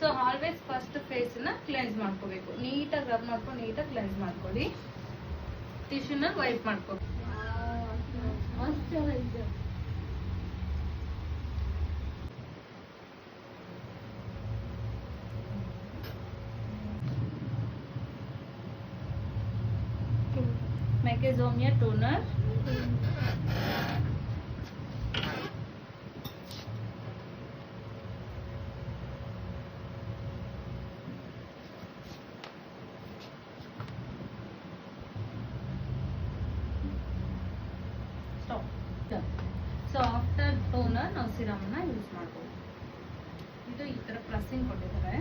So always first ಫೇಸ್ನ cleanse ಮಾಡ್ಕೋಬೇಕು. ನೀಟಾಗಿ rub ಮಾಡ್ಕೊಂಡು ನೀಟಾಗಿ ಕ್ಲೆನ್ಸ್ ಮಾಡ್ಕೊಳ್ಳಿ. ಟಿಶ್ಯೂನ ವೈಪ್ ಮಾಡ್ಕೊ. Macadamia toner. Stop. So after toner ನಾವು ಸಿರಮ್ ನ ಯೂಸ್ ಮಾಡಬಹುದು. ಇದು ಈ ತರ ಪ್ರೆಸ್ಸಿಂಗ್ ಕೊಟ್ಟಿದ್ದಾರೆ.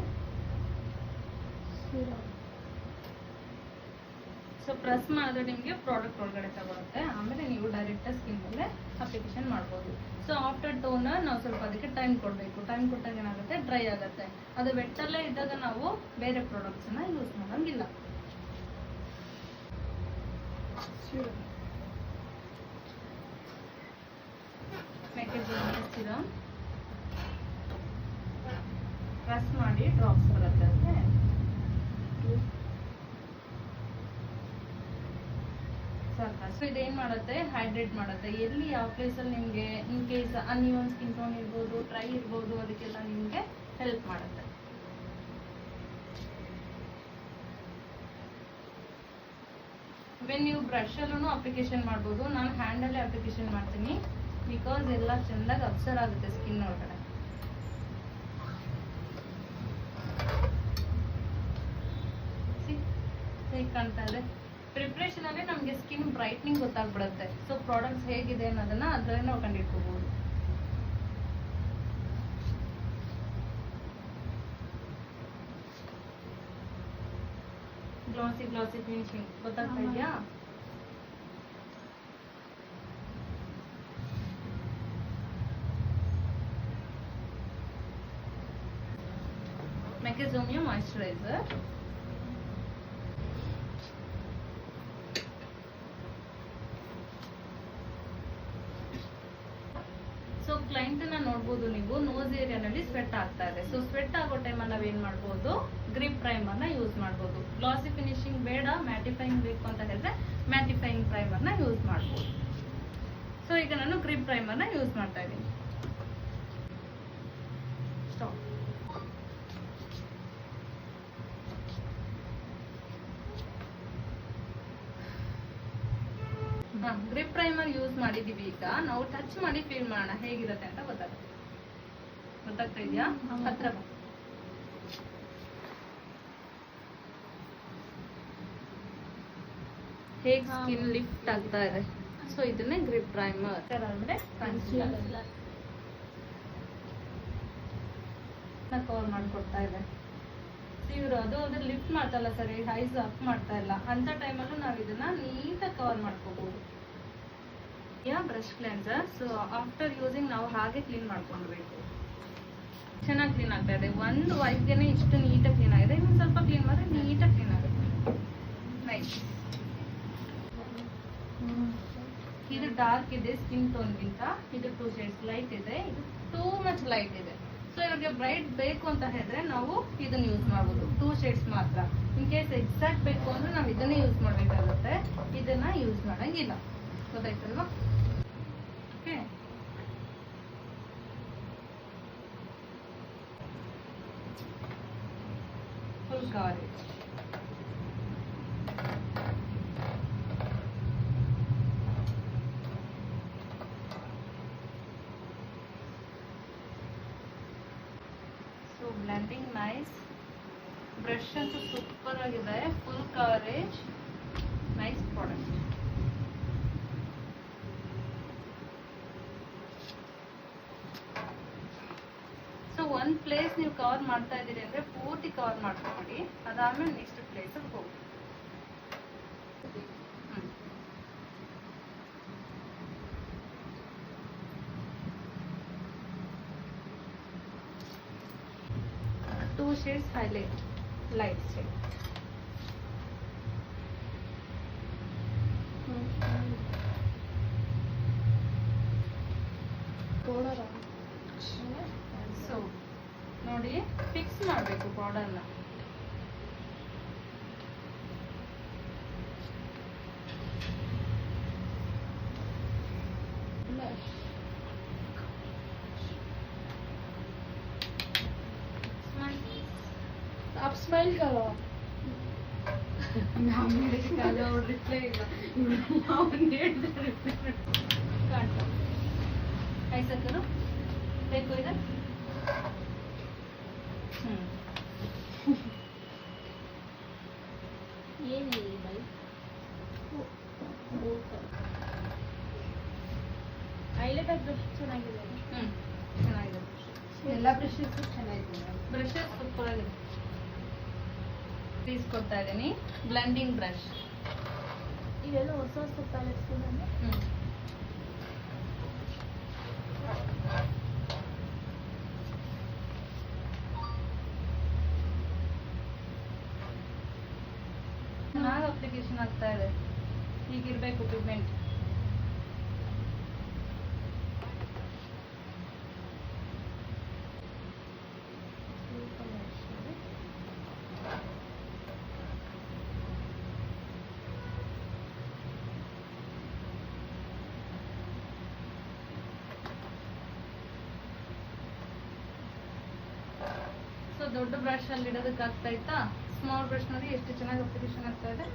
ಸೊ ಪ್ರೆಸ್ ಮಾಡಿದ್ರೆ ನಿಮಗೆ ಪ್ರಾಡಕ್ಟ್ ಒಳಗಡೆ ತಗೊಳುತ್ತೆ. ಆಮೇಲೆ ನೀವು ಡೈರೆಕ್ಟ್ ಸ್ಕಿನ್ ಮೇಲೆ ಅಪ್ಲಿಕೇಶನ್ ಮಾಡ್ಬೋದು. ಸೊ ಆಫ್ಟರ್ ಟೋನರ್ ನಾವು ಸ್ವಲ್ಪ ಅದಕ್ಕೆ ಟೈಮ್ ಕೊಡಬೇಕು. ಟೈಮ್ ಕೊಟ್ಟಾಗ ಏನಾಗುತ್ತೆ, ಡ್ರೈ ಆಗುತ್ತೆ. ಅದು ವೆಟ್ಟಲ್ಲೇ ಇದ್ದಾಗ ನಾವು ಬೇರೆ ಪ್ರಾಡಕ್ಟ್ಸನ್ನ ಯೂಸ್ ಮಾಡೋಂಗಿಲ್ಲ. ಮೆಕ್ಕೆಜೋಳ ಸಿರಮ್ ಪ್ರೆಸ್ ಮಾಡಿ ಡ್ರಾಪ್ಸ್ ಬರುತ್ತೆ ಅಂತೆ. ಸೊ ಇದೇನ್ ಮಾಡುತ್ತೆ, ಹೈಡ್ರೇಟ್ ಮಾಡುತ್ತೆ. ಎಲ್ಲಿ ಯಾವ ಪ್ಲೇಸ್ ಅಲ್ಲಿ ನಿಮ್ಗೆ in case uneven skin tone ಇರ್ಬೋದು, ಡ್ರೈ ಇರ್ಬೋದು, ಅದಕ್ಕೆಲ್ಲ ನಿಮ್ಗೆ ಹೆಲ್ಪ್ ಮಾಡುತ್ತೆ. ನೀವು ಬ್ರಷ್ ಅಲ್ಲೂ ಅಪ್ಲಿಕೇಶನ್ ಮಾಡ್ಬೋದು. ನಾನು ಹ್ಯಾಂಡ್ ಅಲ್ಲೇ ಅಪ್ಲಿಕೇಶನ್ ಮಾಡ್ತೀನಿ, ಬಿಕಾಸ್ ಎಲ್ಲ ಚೆಂದಾಗಿ ಅಬ್ಸರ್ವ್ ಆಗುತ್ತೆ ಸ್ಕಿನ್ ಒಳಗಡೆ. ಹೇಗೆ ಕಾಣ್ತಾ ಇದೆ. ಪ್ರಿಪ್ರೇಷನ್ ಅಲ್ಲಿ ನಮಗೆ ಸ್ಕಿನ್ ಬ್ರೈಟ್ನಿಂಗ್ ಗೊತ್ತಾಗ್ಬಿಡುತ್ತೆ. ಸೊ ಪ್ರಾಡಕ್ಟ್ಸ್ ಹೇಗಿದೆ ಅನ್ನೋದನ್ನ ಅದ್ರಲ್ಲಿ ನಾವು ಕಂಡಿಡ್ಕೋಬಹುದು. ಗ್ಲಾಸಿ ಫಿನಿಶಿಂಗ್ ಗೊತ್ತಾಗ್ತಾ ಇದೆಯಾ? ಮೆಕ್ಕೆಜೋಮಿಯಾ ಮಾಯಿಶ್ಚರೈಸರ್. ಕ್ಲೈಂಟ್ ನ ನೋಡ್ಬೋದು ನೀವು, ನೋಸ್ ಏರಿಯಾನಲ್ಲಿ ಸ್ವೆಟ್ ಆಗ್ತಾ ಇದೆ. ಸೊ ಸ್ವೆಟ್ ಆಗೋ ಟೈಮಲ್ಲಿ ನಾವೇನ್ ಮಾಡ್ಬೋದು, ಗ್ರಿಪ್ ಪ್ರೈಮರ್ ನ ಯೂಸ್ ಮಾಡ್ಬೋದು. ಗ್ಲಾಸಿ ಫಿನಿಶಿಂಗ್ ಬೇಡ, ಮ್ಯಾಟಿಫೈಯಿಂಗ್ ಬೇಕು ಅಂತ ಹೇಳಿದ್ರೆ ಮ್ಯಾಟಿಫೈಯಿಂಗ್ ಪ್ರೈಮರ್ ನ ಯೂಸ್ ಮಾಡ್ಬೋದು. ಸೊ ಈಗ ನಾನು ಗ್ರಿಪ್ ಪ್ರೈಮರ್ ನ ಯೂಸ್ ಮಾಡ್ತಾ ಇದ್ದೀನಿ. ಸ್ಟಾಪ್. ಗ್ರಿಪ್ ಪ್ರೈಮರ್ ಯೂಸ್ ಮಾಡಿದೀವಿ. ಈಗ ನಾವು ಟಚ್ ಮಾಡಿ ಫೀಲ್ ಮಾಡೋಣ ಹೇಗಿರುತ್ತೆ ಅಂತ ಗೊತ್ತಾಗ್ತಾ ಇದೆಯಾ? ಹತ್ರ ಹೇಗೆ ಸ್ಕಿನ್ ಲಿಫ್ಟ್ ಆಗ್ತಾ ಇದೆ. ಸೊ ಇದನ್ನೇ ಗ್ರಿಪ್ ಪ್ರೈಮರ್ ಅಂದ್ರೆ ಕವರ್ ಮಾಡ್ಕೊಡ್ತಾ ಇದೆ. ಇವರು ಅದು ಅದ್ರ ಲಿಫ್ಟ್ ಮಾಡ್ತಲ್ಲ ಸರಿ, ಐಸ್ ಅಪ್ ಮಾಡ್ತಾ ಇಲ್ಲ ಅಂತ ಟೈಮಲ್ಲೂ ನಾವು ಇದನ್ನ ನೀಟಾಗಿ ಕವರ್ ಮಾಡ್ಕೋಬಹುದು. Brush cleanser. So after using ನಾವು ಹಾಗೆ ಕ್ಲೀನ್ ಮಾಡ್ಕೊಳ್ಬೇಕು. ಚೆನ್ನಾಗಿ ಕ್ಲೀನ್ ಆಗ್ತಾ ಇದೆ. ಒಂದು ವೈಪ್ಗೆನೆ ಇಷ್ಟು ನೀಟಾಗಿ ಕ್ಲೀನ್ ಆಗಿದೆ. ಇನ್ನೊಂದು ಸ್ವಲ್ಪ ಕ್ಲೀನ್ ಮಾಡಿದ್ರೆ ನೀಟಾಗಿ ಕ್ಲೀನ್ ಆಗುತ್ತೆ. ನೈಸ್. ಇದು ಡಾರ್ಕ್ ಇದೆ ಸ್ಕಿನ್ ಟೋನ್ಗಿಂತ, ಇದು 2 ಶೇಡ್ಸ್ ಲೈಟ್ ಇದೆ, ಇದು ಟೂ ಮಚ್ ಲೈಟ್ ಇದೆ. ಸೊ ಇವಾಗ ಬ್ರೈಟ್ ಬೇಕು ಅಂತ ಹೇಳಿದ್ರೆ ನಾವು ಇದನ್ನ ಯೂಸ್ ಮಾಡ್ಬೋದು, 2 ಶೇಡ್ಸ್ ಮಾತ್ರ. ಇನ್ ಕೇಸ್ ಎಕ್ಸಾಕ್ಟ್ ಬೇಕು ಅಂದ್ರೆ ನಾವು ಇದನ್ನೇ ಯೂಸ್ ಮಾಡಬೇಕಾಗುತ್ತೆ, ಇದನ್ನ ಯೂಸ್ ಮಾಡಂಗಿಲ್ಲ. ಗೊತ್ತಾಯ್ತಲ್ವಾ? Okay. Full coverage. Blending nice. Brush ಅಂತೂ ಸೂಪರ್ ಆಗಿದೆ. Full coverage, nice product. So ಒಂದು ಪ್ಲೇಸ್ ನೀವು ಕವರ್ ಮಾಡ್ತಾ ಇದ್ದೀರಿ ಅಂದ್ರೆ ಪೂರ್ತಿ ಕವರ್ ಮಾಡ್ಕೊಂಡಿ. ಅದಾದ್ಮೇಲೆ ನೆಕ್ಸ್ಟ್ ಪ್ಲೇಸ್ ಹೋಗಿ. Two shades highlight, light shade. So ನೋಡಿ, ಫಿಕ್ಸ್ ಮಾಡಬೇಕು ಬಾರ್ಡರ್ನ. आप स्माइल करो. ರಿಪ್ಲೈ ಇಲ್ಲ. ಕಾಣ್ತಾ ಐಸಕ್ಕರು ಬೇಕು ಈಗ. ಏನಿಲ್ಲ ಬೈ. ಹೈಲೈಟರ್ ಬ್ರಷ್ ಚೆನ್ನಾಗಿದೆ. ಚೆನ್ನಾಗಿದೆ. ಎಲ್ಲ ಬ್ರಷಸ್ ಚೆನ್ನಾಗಿದೆ. ಬ್ರಷಸ್ ಸೂಪರ್ ಆಗಿದೆ. ಪೀಸ್ ಕೊಡ್ತಾ ಇದ್ದೀನಿ. Blending brush. ಇವೆಲ್ಲ ಹೊಸ ಹೊಸ ಪ್ಯಾಲೆಟ್ಸ್ ಇದೆ. ಚೆನ್ನಾಗಿ ಅಪ್ಲಿಕೇಶನ್ ಆಗ್ತಾ ಇದೆ. ಹೀಗಿರ್ಬೇಕು ಪಿಗ್ಮೆಂಟ್. ಸೊ ದೊಡ್ಡ ಬ್ರಷ್ ಅಲ್ಲಿ ಇಡೋದಕ್ಕೆ ಆಗ್ತಾ ಇತ್ತಾ. ಸ್ಮಾಲ್ ಬ್ರಷ್ ನೋಡಿ ಎಷ್ಟು ಚೆನ್ನಾಗಿ ಅಪ್ಲಿಕೇಶನ್ ಆಗ್ತಾ ಇದೆ.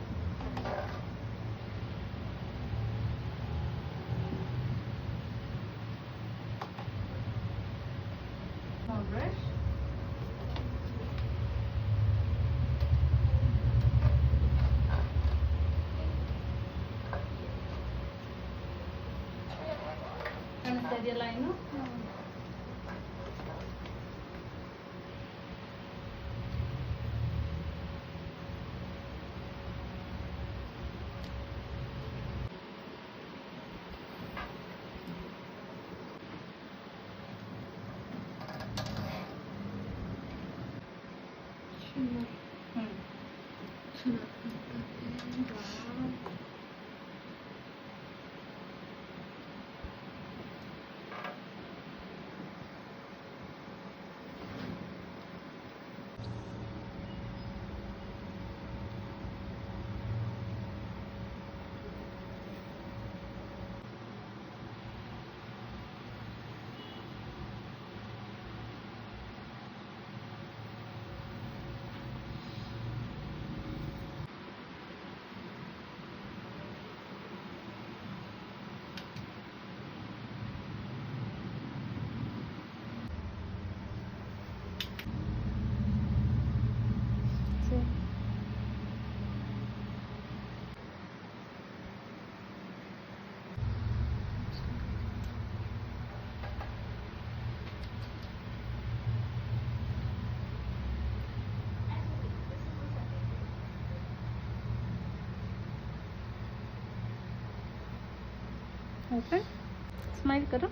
Small brush. ಕಾಣಿಸ್ತಾ ಇದೆಯಲ್ಲ ಇನ್ನು. ओके स्माइल करो.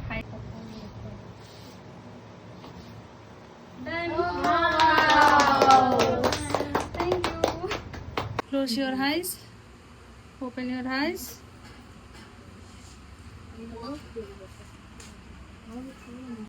Hi. Done. Wow. Thank you. Close your eyes. Open your eyes.